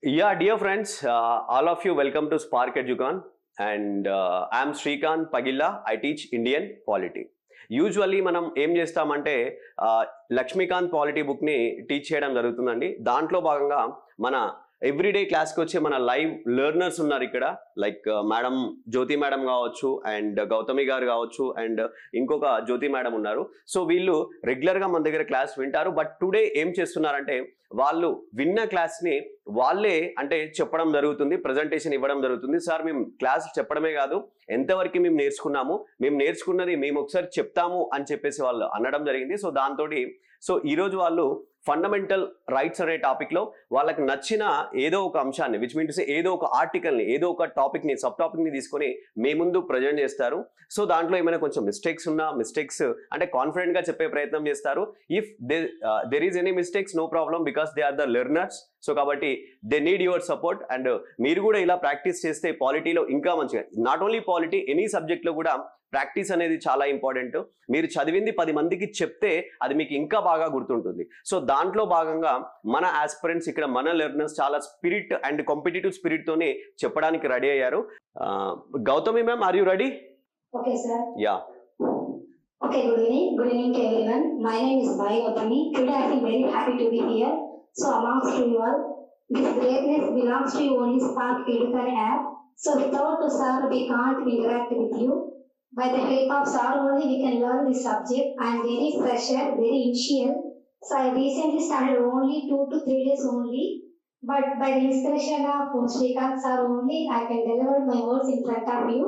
Yeah, dear friends, all of you, welcome to Spark Educon. And I'm Srikanth Pagilla. I teach Indian Polity. Usually మనం ఏం చేస్తామంటే Lakshmikanth polity బుక్ని teach చేయడం జరుగుతుందండి. దాంట్లో భాగంగా మన ఎవ్రీడే క్లాస్కి వచ్చే మన లైవ్ లెర్నర్స్ ఉన్నారు ఇక్కడ. లైక్ మేడం జ్యోతి మేడం కావచ్చు, అండ్ గౌతమి గారు కావచ్చు, అండ్ ఇంకొక జ్యోతి మేడం ఉన్నారు. సో వీళ్ళు రెగ్యులర్గా మన దగ్గర క్లాస్ వింటారు. బట్ టుడే ఏం చేస్తున్నారంటే వాళ్ళు విన్న క్లాస్ని వాళ్ళే అంటే చెప్పడం జరుగుతుంది, ప్రజెంటేషన్ ఇవ్వడం జరుగుతుంది. సార్ మేము క్లాస్ చెప్పడమే కాదు, ఎంతవరకు మేము నేర్చుకున్నాము, మేము నేర్చుకున్నది మేము ఒకసారి చెప్తాము అని చెప్పేసి వాళ్ళు అనడం జరిగింది. సో దాంతో ఈరోజు వాళ్ళు ఫండమెంటల్ రైట్స్ అనే టాపిక్లో వాళ్ళకి నచ్చిన ఏదో ఒక అంశాన్ని, విచ్ మీన్స్ ఏదో ఒక ఆర్టికల్ని, ఏదో ఒక టాపిక్ని, సబ్ టాపిక్ని తీసుకొని మీ ముందు ప్రజెంట్ చేస్తారు. సో దాంట్లో ఏమైనా కొంచెం మిస్టేక్స్ ఉన్నా, మిస్టేక్స్ అంటే కాన్ఫిడెంట్గా చెప్పే ప్రయత్నం చేస్తారు. If there is any mistakes, no problem, because they are the learners. So కాబట్టి they need your support. And మీరు కూడా ఇలా ప్రాక్టీస్ చేస్తే పాలిటీలో ఇంకా మంచిగా, నాట్ ఓన్లీ పాలిటీ, ఎనీ సబ్జెక్ట్లో కూడా ప్రాక్టీస్ అనేది చాలా ఇంపార్టెంట్. మీరు చదివింది 10 మందికి చెప్తే అది మీకు ఇంకా బాగా గుర్తుంటుంది. సో దాంట్లో భాగంగా మన ఆస్పిరెంట్స్ ఇక్కడ, మన లెర్నర్స్ చాలా స్పిరిట్ అండ్ కాంపిటేటివ్ స్పిరిట్ తోనే చెప్పడానికి రెడీ అయ్యారు. Gautami ma'am, are you ready? Okay, sir. Yeah. Okay, good evening. Good evening to everyone. My name is Bhai Gautami. Today I feel very happy to be here. So amongst you all, this greatness belongs to you only Spark Educon app. So without the sir, we can't interact with you. By the help of sir only, we can learn this subject. I am very fresher, very initial. So I recently started only 2 to 3 days only. But by the inspiration of Srikanth sir only, I can deliver my words in front of you.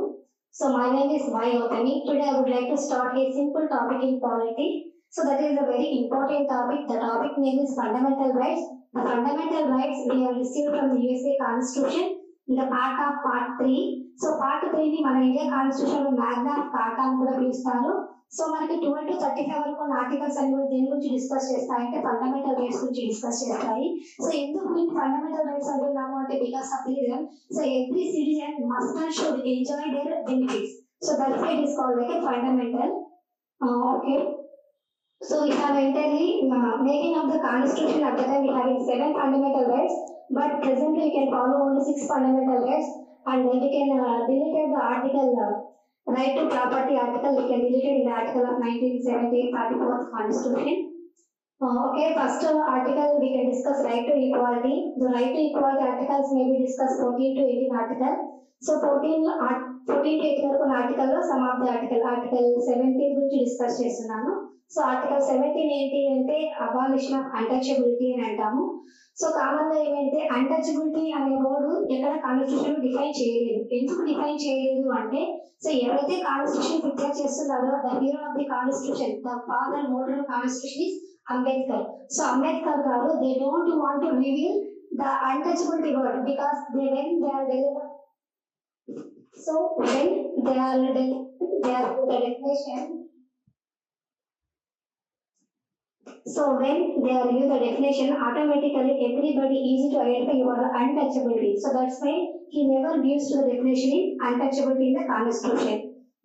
So my name is Bhai Gautami. Today I would like to start a simple topic in polity. So that is a very important topic. The topic name is fundamental rights. The fundamental rights we have received from the USA Constitution in the part of part 3. So part 3 ni మన India constitution లో Magna కార్టా అని కూడా పిలుస్తారు. So మనకి 12 to 35 వరకు articles అన్ని కూడా దేని గురించి డిస్కస్ చేస్తాయంటే ఫండమెంటల్ రైట్స్ గురించి డిస్కస్ చేస్తాయి. సో ఎందుకు మేము ఫండమెంటల్ రైట్స్ అంటున్నాము అంటే because of reason. So every citizen must and should enjoy their benefits. So that's why it is called like a fundamental. Okay, so we have entirely making of the constitution. At the time we having 7 fundamental rights, but presently we can follow only 6 fundamental rights, and then we can delete the article right to property article. We can delete it in the article of 1978 34th constitution. Okay, first article we can discuss right to equality. The right to equality articles may be discussed 14 to 18 article. So 14 to 18 వరకు article లో some of the article 17 గురించి discuss చేస్తున్నాను. So article 17 ఏంటి అంటే abolition of untouchability అని అంటాము. So common గా ఏమైతే అన్టచబిలిటీ అనే వర్డ్ ఎక్కడ కాన్స్టిట్యూషన్ డిఫైన్ చేయలేదు. ఎందుకు డిఫైన్ చేయలేదు అంటే, సో ఎవరైతే కాన్స్టిట్యూషన్ ప్రిపేర్ చేస్తున్నారో the hero of the constitution, the father model of constitution is Ambedkar. So Ambedkar గారు they don't want to reveal the untouchability word because they when they are deliver. So when they are the definition. So when they are use the definition, automatically everybody easy to identify your untouchability. So that's why he never gives to the definition in untouchability in the constitution.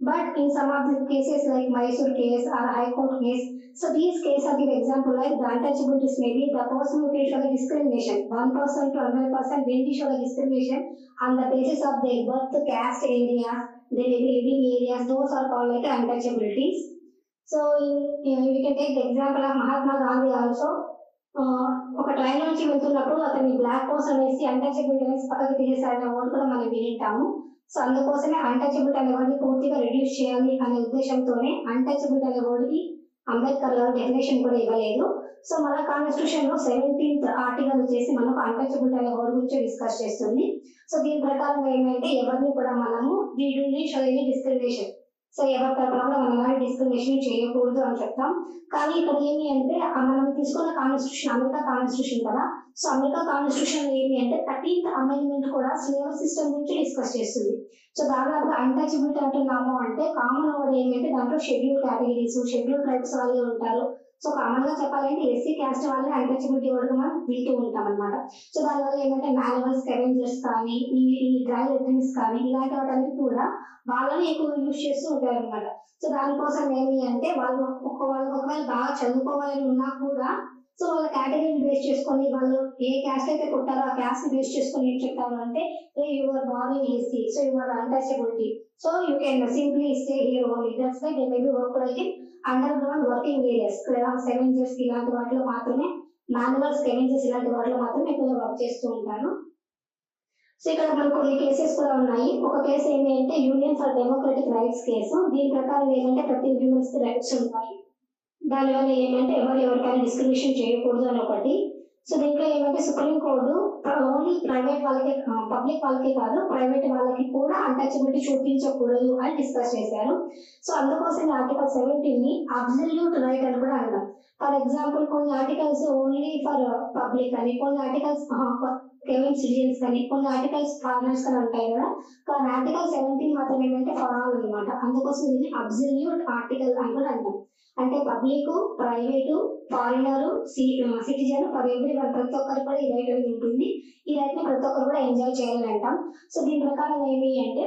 But in some of the cases like Mysore case or High Court case, so these cases are give example like the untouchabilities may be the person who can show the discrimination. One person to another person when we show the discrimination on the basis of their birth, caste, area, their living areas, those are called like untouchabilities. So we can take the example of Mahatma Gandhi also. ఒక train నుంచి వెళ్తున్నప్పుడు అతన్ని black person వేసి untouchability అనేసి పక్కకి తీసేసారనే word కూడా మనం వింటాము. సో అందుకోసమే అన్టచబిలిటీ అనే వర్డ్ని పూర్తిగా రిడ్యూస్ చేయాలి అనే ఉద్దేశంతోనే అన్టచబిలిటీ అనే వర్డ్కి అంబేద్కర్ గారు డెఫినేషన్ కూడా ఇవ్వలేదు. సో మన కాన్స్టిట్యూషన్ లో 17th ఆర్టికల్ వచ్చేసి మనకు అన్టచబిలిటీ అనే వర్డ్ గురించి డిస్కస్ చేస్తుంది. సో దీని ప్రకారం ఏమంటే ఎవరిని కూడా మనము డిస్క్రిమినేషన్, సో ఎవరి తరఫున కూడా మనం ఎలాంటి డిస్క్రిమినేషన్ చేయకూడదు అని చెప్తాం. కానీ ఇక్కడ ఏమి అంటే మనం తీసుకున్న కాన్స్టిట్యూషన్ అమెరికా కాన్స్టిట్యూషన్ కదా. సో అమెరికా కాన్స్టిట్యూషన్ ఏమి అంటే 13th అమెండ్మెంట్ కూడా స్లేవ్ సిస్టమ్ గురించి డిస్కస్ చేస్తుంది. సో దాదాపుగా అన్టచబిలిటీ అంటున్నాము అంటే కామన్ వర్డ్ ఏమంటే దాంట్లో షెడ్యూల్ కేటగిరీస్, షెడ్యూల్ ట్రైబ్స్ వాళ్ళు ఉంటారు. సో కామన్ గా చెప్పాలంటే ఎస్సీ క్యాస్ట్ వాళ్ళని అన్టచబిలిటీ వర్డ్ మనం వింటూ ఉంటాం అనమాట. సో దానివల్ల ఏంటంటే మాన్యువల్ స్కెవెంజర్స్ కానీ, ఈ డ్రై లెట్రిన్స్ కానీ ఇలాంటి వాటి కూడా వాళ్ళని ఎక్కువ యూజ్ చేస్తూ ఉంటారు అనమాట. సో దానికోసం ఏమి అంటే వాళ్ళు ఒకవేళ బాగా చదువుకోవాలని ఉన్నా కూడా సో వాళ్ళ కేటగిరీని బేస్ చేసుకొని వాళ్ళు ఏ క్యాస్ట్ అయితే కొట్టారో ఆ క్యాస్ట్ బేస్ చేసుకొని ఏం చెప్తారు అంటే your body easy, so your untouchability, so you can simply stay here only. That's why they may be work like in underground working areas, scavengers ఇలాంటి వాటిలో మాత్రమే, మాన్యువల్ స్కెవెంజర్స్ ఇలాంటి వాటిలో మాత్రమే ఎక్కువగా వర్క్ చేస్తూ ఉంటారు. సో ఇక్కడ మనకు కొన్ని కేసెస్ కూడా ఉన్నాయి. ఒక కేసు ఏంటి అంటే union for democratic rights case. దీని ప్రకారం ఏంటంటే ప్రతి హ్యూమన్స్ కి రైట్స్ ఉంటాయి. దానివల్ల ఏమంటే ఎవరికైనా డిస్క్రిమినేషన్ చేయకూడదు అని ఒకటి. సో దీంట్లో ఏమంటే సుప్రీం కోర్టు ఓన్లీ ప్రైవేట్ వాళ్ళకి, పబ్లిక్ వాళ్ళకి కాదు, ప్రైవేట్ వాళ్ళకి కూడా అన్టచబిలిటీ చూపించకూడదు అని డిస్కస్ చేశారు. సో అందుకోసం ఆర్టికల్ 17 ని అబ్సల్యూట్ రైట్ అని కూడా అంటాం. ఫర్ ఎగ్జాంపుల్ కొన్ని ఆర్టికల్స్ ఓన్లీ ఫర్ పబ్లిక్ అని, కొన్ని ఆర్టికల్స్ కేవలం సిటిజన్స్ కానీ, కొన్ని ఆర్టికల్స్ ఫారినర్స్ అని ఉంటాయి కదా. కానీ ఆర్టికల్ 17 మాత్రం ఏంటంటే ఫర్ ఆల్ అనమాట. అందుకోసం దీన్ని అబ్సల్యూట్ ఆర్టికల్ అని కూడా అంటాం. అంటే public, private, foreigner, citizen, for every one, ప్రతి ఒక్కరికి కూడా ఈ రైట్ అనేది ఉంటుంది. ఈ రైట్ ని ప్రతి ఒక్కరు కూడా ఎంజాయ్ చేయాలని అంటాం. సో దీని ప్రకారం ఏమి అంటే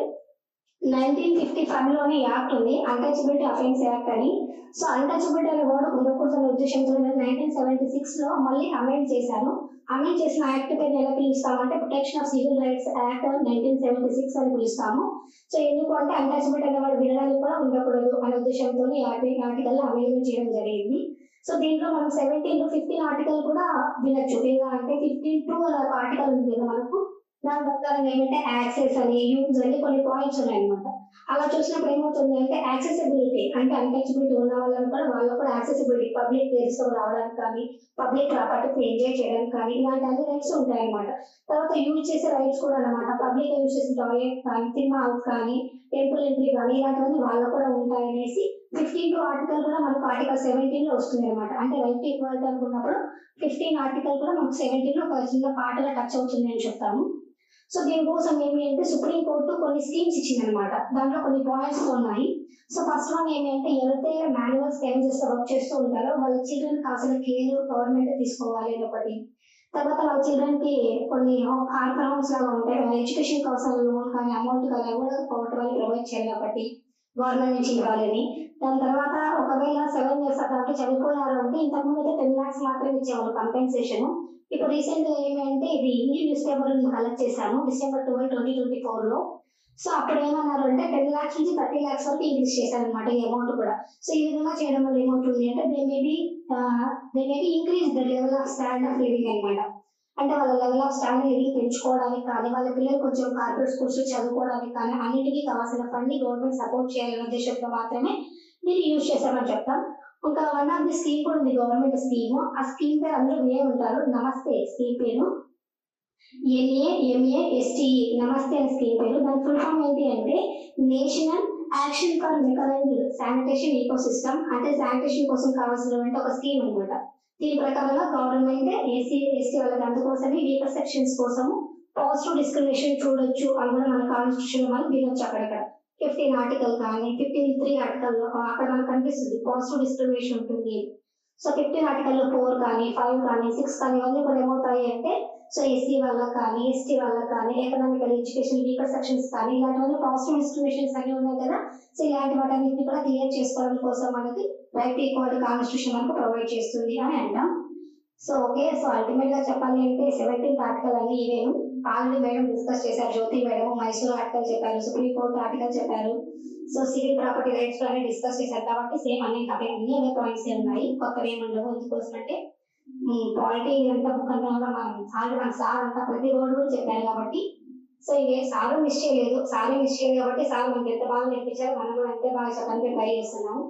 1955 లోనే యాక్ట్ ఉంది, అన్టచబిలిటీ అఫెన్స్ యాక్ట్ అని. సో అన్టచబిలిటీ అనే వర్డ్ ఉండకూడదనే ఉద్దేశంతో 1976 లో మళ్ళీ అమెండ్ చేశారు. అమెండ్ చేసిన యాక్ట్ పేరు ఎలా పిలుస్తామంటే protection of civil rights act 1976 అని పిలుస్తాము. సో ఎందుకు అంటే అన్టచబిలిటీ అనే వర్డ్ వినడానికి కూడా ఉండకూడదు అనే ఉద్దేశంతో ఈ ఆర్టికల్ అమెండ్మెంట్ చేయడం జరిగింది. సో దీంట్లో మనం 15 ఆర్టికల్ కూడా వినొచ్చు. ఎలా అంటే 15(2) అనే ఒక ఆర్టికల్ ఉంది కదా మనకు. దాని ప్రకారం ఏమంటే యాక్సెస్ అని, యూజ్ అని కొన్ని పాయింట్స్ ఉన్నాయి అనమాట. అలా చూసినప్పుడు ఏమవుతుంది అంటే యాక్సెసిబిలిటీ అంటే అన్టచబిలిటీ ఉన్న వాళ్ళకు కూడా యాక్సెసిబిలిటీ, పబ్లిక్ ప్లేసెస్ లో రావడానికి కానీ, పబ్లిక్ ప్రాపర్టీ ఎంజాయ్ చేయడానికి కానీ ఇలాంటి అన్ని రైట్స్ ఉంటాయి అనమాట. తర్వాత యూజ్ చేసే రైట్స్ కూడా అనమాట. పబ్లిక్ యూజ్ చేసే టాయిలెట్ కానీ, సినిమా హౌస్ కానీ, టెంపుల్ ఎంట్రీ కానీ ఇలాంటివన్నీ వాళ్ళకు కూడా ఉంటాయనేసి 15 ఆర్టికల్ కూడా మనకు ఆర్టికల్ 17 లో వస్తుంది అనమాట. అంటే రైట్ టు ఈక్వాలిటీ అనుకున్నప్పుడు 15 ఆర్టికల్ కూడా మనకు 17 లో ఒక చిన్న పాటగా టచ్ అవుతుంది అని చెప్తాము. సో దీనికోసం ఏమి అంటే సుప్రీం కోర్టు కొన్ని స్కీమ్స్ ఇచ్చింది అనమాట. దాంట్లో కొన్ని పాయింట్స్ ఉన్నాయి. సో ఫస్ట్ వన్ ఏమి అంటే ఎవరైతే మాన్యువల్ స్కెవెంజర్స్ వర్క్ చేస్తూ ఉంటారో వాళ్ళ చిల్డ్రన్ కావాల్సిన కేర్ గవర్నమెంట్ తీసుకోవాలి అని ఒకటి. తర్వాత వాళ్ళ చిల్డ్రన్ కి కొన్ని ఆర్ఫనౌన్స్ లాగా ఉంటాయి, ఎడ్యుకేషన్ కోసం లోన్ కానీ అమౌంట్ కానీ కూడా కోర్టు వాళ్ళు ప్రొవైడ్ చేయాలి ఒకటి, గవర్నమెంట్ నుంచి ఇవ్వాలని. దాని తర్వాత ఒకవేళ 7 years అంటే చనిపోయారు అంటే ఇంతకుముందు అయితే 10 lakhs మాత్రమే ఇచ్చేవాళ్ళు కంపెన్సేషన్. ఇప్పుడు రీసెంట్ గా ఏమంటే ఇది ఇండియన్ న్యూస్ పేపర్ కలెక్ట్ చేశాము December 12, 2024 లో. సో అప్పుడు ఏమన్నారు అంటే 10 lakhs నుంచి 30 lakhs వరకు ఇంక్రీజ్ చేశారనమాట ఈ అమౌంట్ కూడా. సో ఈ విధంగా చేయడం వల్ల ఏమవుతుంది అంటే they maybe increase the level of standard of living అనమాట. అంటే వాళ్ళ లెవెల్ ఆఫ్ స్టాండర్డ్ లివింగ్ పెంచుకోవడానికి కానీ, వాళ్ళ పిల్లలు కొంచెం కార్పొరేట్ స్కూల్స్ చదువుకోవడానికి కానీ అన్నిటికీ కావాల్సిన ఫండ్ ని గవర్నమెంట్ సపోర్ట్ చేయాలనే ఉద్దేశంతో మాత్రమే దీన్ని యూజ్ చేశామని చెప్తాం. ఇంకా వన్ ఆఫ్ ది స్కీమ్ కూడా ఉంది, గవర్నమెంట్ స్కీమ్. ఆ స్కీమ్ పేరు అందరూ వినే ఉంటారు, నమస్తే స్కీమ్ పేరు. NAMASTE నమస్తే అనే స్కీమ్ పేరు. దాని ఫుల్ ఫామ్ ఏంటి అంటే national action for mechanised sanitation ecosystem. అంటే శానిటేషన్ కోసం కావాల్సినటువంటి ఒక స్కీమ్ అనమాట. దీని ప్రకారంగా గవర్నమెంట్ ఎస్సీ ఎస్టీ వాళ్ళకి అందుకోసమే వీకర్ సెక్షన్స్ కోసం పాజిటివ్ డిస్క్రిమినేషన్ చూడొచ్చు అని కూడా మన కాన్స్టిట్యూషన్ మనం వినొచ్చు. అక్కడక్కడ 15 ఆర్టికల్ కానీ 15(3) ఆర్టికల్ అక్కడ మనకు కనిపిస్తుంది పాజిటివ్ డిస్క్రిమినేషన్ ఉంటుంది. సో 15 ఆర్టికల్ 4 కానీ 5 కానీ 6 కానీ ఇవన్నీ కూడా ఏమవుతాయి అంటే సో ఎస్సీ వాళ్ళకి కానీ, ఎస్టీ వాళ్ళకి కానీ, ఎకనామికల్ ఎడ్యుకేషన్ వీకర్ సెక్షన్స్ కానీ ఇలాంటివన్నీ పాజిటివ్ డిస్క్రిమినేషన్స్ అన్ని ఉన్నాయి కదా. సో ఇలాంటి వాటన్నిటిని కూడా క్లియర్ చేసుకోవడం కోసం మనకి రైట్ ఈక్వాలిటీ కాన్స్టిట్యూషన్ మనకు ప్రొవైడ్ చేస్తుంది అని అంటాం. సో ఓకే, సో అల్టిమేట్ గా చెప్పాలి అంటే 17th ఆర్టికల్ అన్ని ఇవేను. ఆల్రెడీ మేడం డిస్కస్ చేశారు, జ్యోతి మేడం మైసూర్ ఆర్టికల్ చెప్పారు, సుప్రీం కోర్టు ఆర్టికల్ చెప్పారు. సో సివిల్ ప్రాపర్టీ రైట్స్ లో డిస్కస్ చేశారు కాబట్టి సేమ్ అన్ని అవే పాయింట్స్ ఉన్నాయి, కొత్తవి ఏమి ఉండవు. ఎందుకోసం అంటే పాలిటీ అంతా బుక్ అంతా కూడా మన సార్ అంతా ప్రతి రోడ్ కూడా చెప్పారు కాబట్టి. సో ఇదే సార్ మిస్ చేయలేదు కాబట్టి సార్ మనకి ఎంత బాగా నేర్పించారు, మనం కూడా అంతే బాగా చెప్పడానికి ట్రై చేస్తున్నాము.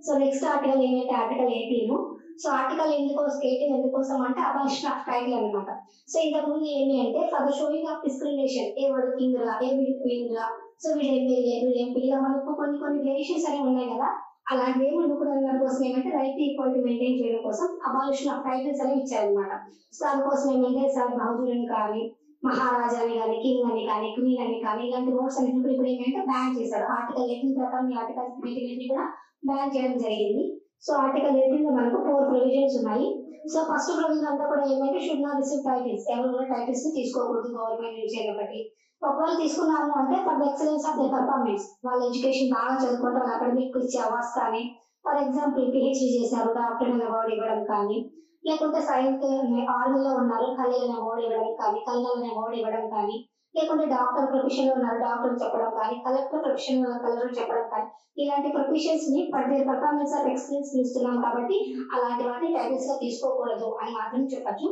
సో నెక్స్ట్ ఆర్టికల్ ఏంటంటే ఆర్టికల్ 18. సో ఆర్టికల్ ఎందుకోసం అంటే అబాలిషన్ ఆఫ్ టైటిల్ అనమాట. సో ఇంతకు ముందు ఏమి అంటే for the showing of discrimination, ఏ వాడు కింగ్ రా, ఏ వీడి క్వీన్ రా, సో వీడు ఎమ్మెల్యే వీడు ఎంపీ, ఇలా మనకు కొన్ని వేరియేషన్స్ అనేవి ఉన్నాయి కదా. అలాంటివి ఏమి ఉండకూడదు దాని కోసం ఏమంటే రైట్ ఈక్వాలిటీ మెయింటైన్ చేయడం కోసం అబాలిషన్ ఆఫ్ టైటిల్స్ అనేవి ఇచ్చారనమాట. సో దానికోసం ఏమంటే సార్ బహదూరని కానీ, మహారాజాని కానీ, కింగ్ అని కానీ, క్వీన్ అని కానీ ఇలాంటి వర్డ్స్ అన్ని ఇప్పుడు ఏమంటే బ్యాన్ చేశారు. ఆర్టికల్ 18 ప్రకారం ఈ ఆర్టికల్ 18 కూడా బ్యాన్ చేయడం జరిగింది. సో ఆర్టికల్ 18 లో మనకు 4 ప్రొవిజన్స్ ఉన్నాయి. సో ఫస్ట్ ప్రొవిజన్ అంతా కూడా ఏమంటే షుడ్ నాట్ రిసీవ్ టైటిల్స్, ఎవరు కూడా టైటిల్స్ ని తీసుకోకూడదు గవర్నమెంట్ నుంచి ఒకటి. ఒకవేళ తీసుకున్నాము అంటే for the excellence of the performance, వాళ్ళ ఎడ్యుకేషన్ బాగా చదువుకుంటే వాళ్ళ అకాడమిక్ ఇచ్చే అవార్డ్స్ కానీ, ఫర్ ఎగ్జాంపుల్ PhD చేశారు డాక్టర్ అవార్డు ఇవ్వడం కానీ, లేకుంటే సైన్స్ ఆర్మీలో ఉన్నారు కళ్యాణ్ అవార్డు ఇవ్వడం కానీ, కల్నల్ అవార్డు ఇవ్వడం కానీ, లేకుంటే డాక్టర్ ప్రొఫెషన్ లో ఉన్నారు డాక్టర్ చెప్పడం కానీ, కలెక్టర్ ప్రొఫెషన్ లో కలెక్టర్ చెప్పడం కానీ, ఇలాంటి ప్రొఫెషన్స్ ని for their performance of excellence పిలుస్తున్నాం కాబట్టి అలాంటి వాటిని టైటిల్స్ గా తీసుకోకూడదు అని మాత్రం చెప్పచ్చు.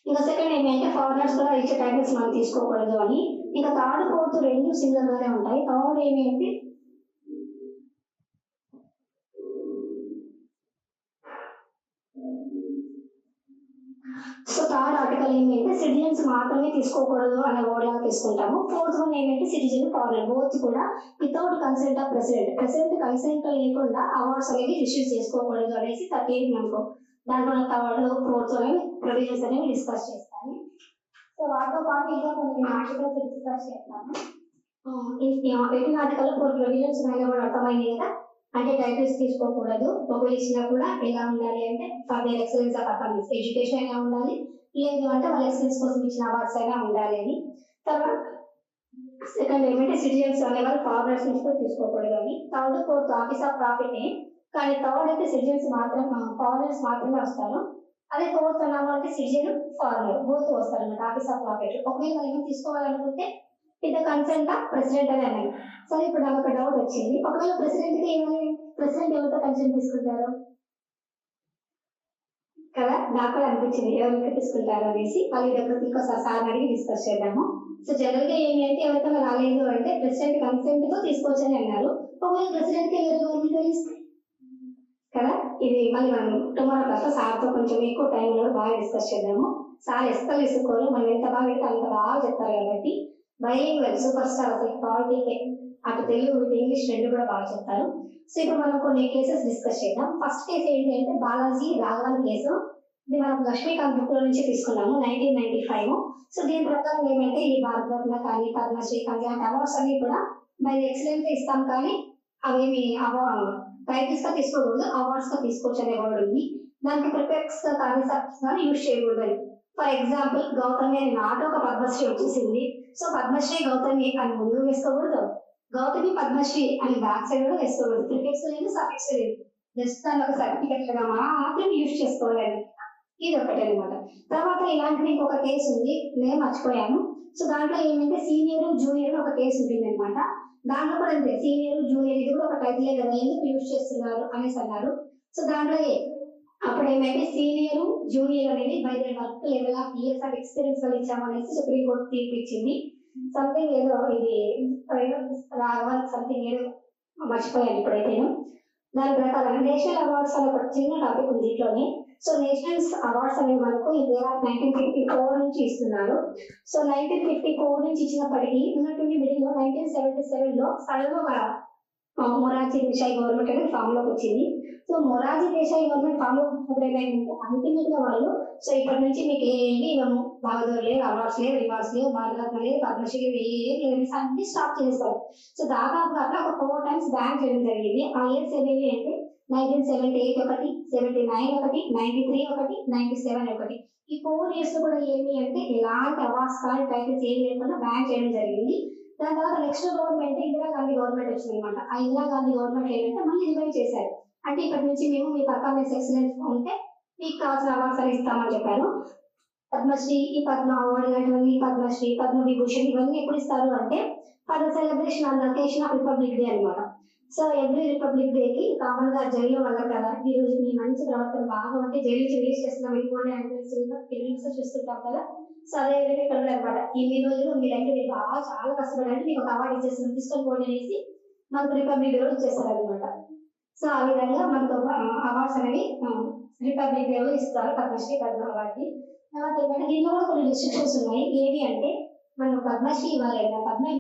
ఇంకా సెకండ్ ఏంటంటే ఫారినర్స్ కూడా ఇచ్చే టైటిల్స్ మనం తీసుకోకూడదు అని. ఇంకా థర్డ్ ఫోర్త్ రెండు సిమిలర్ గానే ఉంటాయి. థర్డ్ ఏంటంటే సో థర్డ్ ఆర్టికల్ ఏంటంటే సిటిజన్స్ మాత్రమే తీసుకోకూడదు అనే వర్డ్ లాగా తీసుకుంటాము. ఫోర్త్ వన్ ఏంటంటే సిటిజన్ ఫారినర్ బోత్ కూడా without consent of president consent లేకుండా అవార్డ్స్ అనేవి రిసీవ్ చేసుకోకూడదు అనేసి 38 మనకు దాంట్లో థర్డ్ ఫోర్త్ అనేవి ప్రొవిజన్స్ అనేవి డిస్కస్ చేస్తాను. సో వాటితో పాటు ఇంకా కొన్ని ఆర్టికల్స్ డిస్కస్ చేస్తాను. 18 ఆర్టికల్ 4 ప్రొవిజన్స్ అయినా కూడా అర్థమైంది కదా. అంటే టైటిల్స్ తీసుకోకూడదు, ఒకవేళ ఇచ్చినా కూడా ఎలా ఉండాలి అంటే for their excellence of performance education అయినా ఉండాలి, లేదు అంటే వాళ్ళ ఎక్సలెన్స్ కోసం ఇచ్చిన అవార్డ్స్ అయినా ఉండాలి అని. తర్వాత సెకండ్ ఏమంటే సిటిజన్స్ అనేవాళ్ళు ఫారినర్స్ నుంచి కూడా తీసుకోకూడదు అని. Third fourth office of profit కానీ థర్డ్ అయితే సిటిజన్స్ మాత్రం ఫారినర్స్ మాత్రమే వస్తారు. అదే ఫోర్త్ అన్నాము అంటే సిటిజన్ ఫారినర్ బోత్ వస్తారు అన్నమాట ఆఫీస్ ఆఫ్ ప్రాఫిట్. ఒకవేళ మనం ఏమైనా తీసుకోవాలనుకుంటే with the consent of president అని అన్నాను. సరే ఇప్పుడు నాకు ఒక డౌట్ వచ్చింది, ఒకవేళ ప్రెసిడెంట్ కి ఏమని ప్రెసిడెంట్ ఎవరితో కన్సెంట్ తీసుకుంటారు కదా, నాకు కూడా అనిపించింది ఎవరికి తీసుకుంటారు అనేసి. వాళ్ళు ఇది ఇంకోసారి సార్ అడిగి డిస్కస్ చేద్దాము. సో జనరల్ గా ఏమి అంటే ఎవరికైనా రాలేదు అంటే ప్రెసిడెంట్ కన్సెంట్ తో తీసుకోవచ్చని అన్నారు. ఒకవేళ ప్రెసిడెంట్ కి వేరే గవర్నమెంట్ ఇస్తే కదా, ఇది మళ్ళీ మనం టుమారో క్లాస్ సార్ తో కొంచెం ఎక్కువ టైంలో బాగా డిస్కస్ చేద్దాము. సార్ ఎస్కల్ ఇసుకోరు, మనం ఎంత బాగా పెడితే అంత బాగా చెప్తారు కాబట్టి బైలింగ్వల్ సూపర్ స్టార్ అసలు క్వాలిటీకే, అటు తెలుగు ఇటు ఇంగ్లీష్ రెండు కూడా బాగా చెప్తారు. సో ఇప్పుడు మనం కొన్ని కేసెస్ డిస్కస్ చేద్దాం. ఫస్ట్ కేసు ఏంటి అంటే బాలాజీ రాఘవన్ కేసు. ఇది మనం లక్ష్మీకాంత్ బుక్ లో నుంచి తీసుకున్నాము 1995. సో దీని ప్రకారం ఏమంటే ఈ భారతరత్న కానీ పద్మశ్రీ కానీ అలాంటి అవార్డ్స్ అన్ని కూడా బై ఎక్సలెంట్ ఇస్తాం కానీ అవేమి టైటిల్స్ గా తీసుకోకూడదు, అవార్డ్స్ గా తీసుకోవచ్చు అనే వర్డ్ ఉంది. దానికి ప్రిఫిక్స్ కానీ సబ్జెక్ట్స్ కానీ యూజ్ చేయకూడదు అని. ఫర్ ఎగ్జాంపుల్ గౌతమి అని నాతో ఒక పద్మశ్రీ వచ్చేసింది. సో పద్మశ్రీ గౌతమి అని ముందు వేసుకోకూడదు, గౌతమి పద్మశ్రీ అని బ్యాక్ సైడ్ కూడా వేసుకోకూడదు. ప్రిఫిక్స్ లేదు సఫిక్స్ లేదు, జస్ట్ దాని ఒక సర్టిఫికెట్ గా మాత్రం యూజ్ చేసుకోవాలి. ఇది ఒకటి అనమాట. తర్వాత ఇలాంటిది ఇంకొక కేసు ఉంది, నేను మర్చిపోయాను. సో దాంట్లో ఏమంటే సీనియర్ జూనియర్ ఒక కేసు ఉంటుంది అనమాట. దాంట్లో కూడా అంతే సీనియర్ జూనియర్ ఇది కూడా ఒక టైటిలే కదా, ఎందుకు యూజ్ చేస్తున్నారు అనేసి అన్నారు. సో దాంట్లో అప్పుడు ఏమైతే సీనియర్ జూనియర్ అనేది by the work level of years of experience వల్ల ఇచ్చామనేసి సుప్రీం కోర్టు తీర్పు ఇచ్చింది. సంథింగ్ ఏదో ఇది రాఘవన్ సంథింగ్ ఏదో మర్చిపోయాను ఇప్పుడైతే. దాని ప్రకారం నేషనల్ అవార్డ్స్ అని ఒక చిన్న టాపిక్ ఉంది దీంట్లోనే. సో నేషనల్ అవార్డ్స్ అనేవి మనకు ఈ 1954 నుంచి ఇస్తున్నారు. సో 1954 నుంచి ఇచ్చినప్పటికీ ఉన్నటువంటి మిడిల్ లో 1977 లో సడన్ గా మొరార్జీ దేశాయ్ గవర్నమెంట్ అనేది ఫామ్ లోకి వచ్చింది. So Morarji Desai government form లోకి వచ్చినప్పుడు ఏమైందంటే అల్టిమేట్ గా వాళ్ళు సో ఇప్పటి నుంచి మీకు ఏమి ఇవ్వము, బహదూర్ లేదు, అవార్డ్స్ లేవు, రివార్డ్స్ లేవు, భారతరత్న లేదు, పద్మశ్రీ లేదు, ఏం లేదు అన్ని స్టాప్ చేస్తారు. సో దాదాపుగా అట్లా ఒక 4 times బ్యాన్ చేయడం జరిగింది. ఆ ఇయర్స్ ఏవేవి అంటే 1978 ఒకటి, 79 ఒకటి, 93 ఒకటి, 97 ఒకటి. ఈ 4 years కూడా ఏమి అంటే ఎలాంటి అవార్డ్స్ కానీ టైటిల్స్ ఏమి లేకుండా బ్యాన్ చేయడం జరిగింది. దాని తర్వాత నెక్స్ట్ గవర్నమెంట్ ఇందిరాగాంధీ గవర్నమెంట్ వచ్చింది అనమాట. ఆ ఇందిరాగాంధీ గవర్నమెంట్ ఏంటంటే మళ్ళీ రివైవ్ చేశారు. అంటే ఇప్పటి నుంచి మేము మీ పర్ఫార్మెన్స్ ఎక్సలెన్స్ ఉంటే మీకు కావాల్సిన అవార్డ్స్ అని ఇస్తామని చెప్పారు. పద్మశ్రీ, ఈ పద్మ అవార్డు ఇలాంటివన్నీ, పద్మశ్రీ, పద్మ విభూషణ్ ఇవన్నీ ఎప్పుడు ఇస్తారు అంటే for the celebration on the occasion of republic day అనమాట. సో ఎవ్రీ రిపబ్లిక్ డే కి కామన్ గా జైల్లో వెళ్ళరు కదా, ఈ రోజు మీ మంచి ప్రవర్తన బాగా ఉంటే జైలు నుంచి రిలీజ్ చేస్తున్నాం వెళ్ళిపోండి అంటే చూస్తుంటాం కదా. సో అదే విధంగా ఇక్కడ అనమాట, ఇన్ని రోజులు మీరైతే మీరు బాగా చాలా కష్టపడండి, మీకు ఒక అవార్డు ఇచ్చేస్తున్నాం తీసుకొని పోండి అనేసి మనకు రిపబ్లిక్ డే ఇచ్చేస్తారు అనమాట. సో ఆ విధంగా మనకు అవార్డ్స్ అనేవి రిపబ్లిక్ డే ఇస్తారు పద్మశ్రీ పద్మ అవార్డు. తర్వాత ఏంటంటే దీనిలో కూడా కొన్ని రిస్ట్రిక్షన్స్ ఉన్నాయి. ఏవి అంటే మనం పద్మశ్రీ ఇవ్వాలి, పద్మ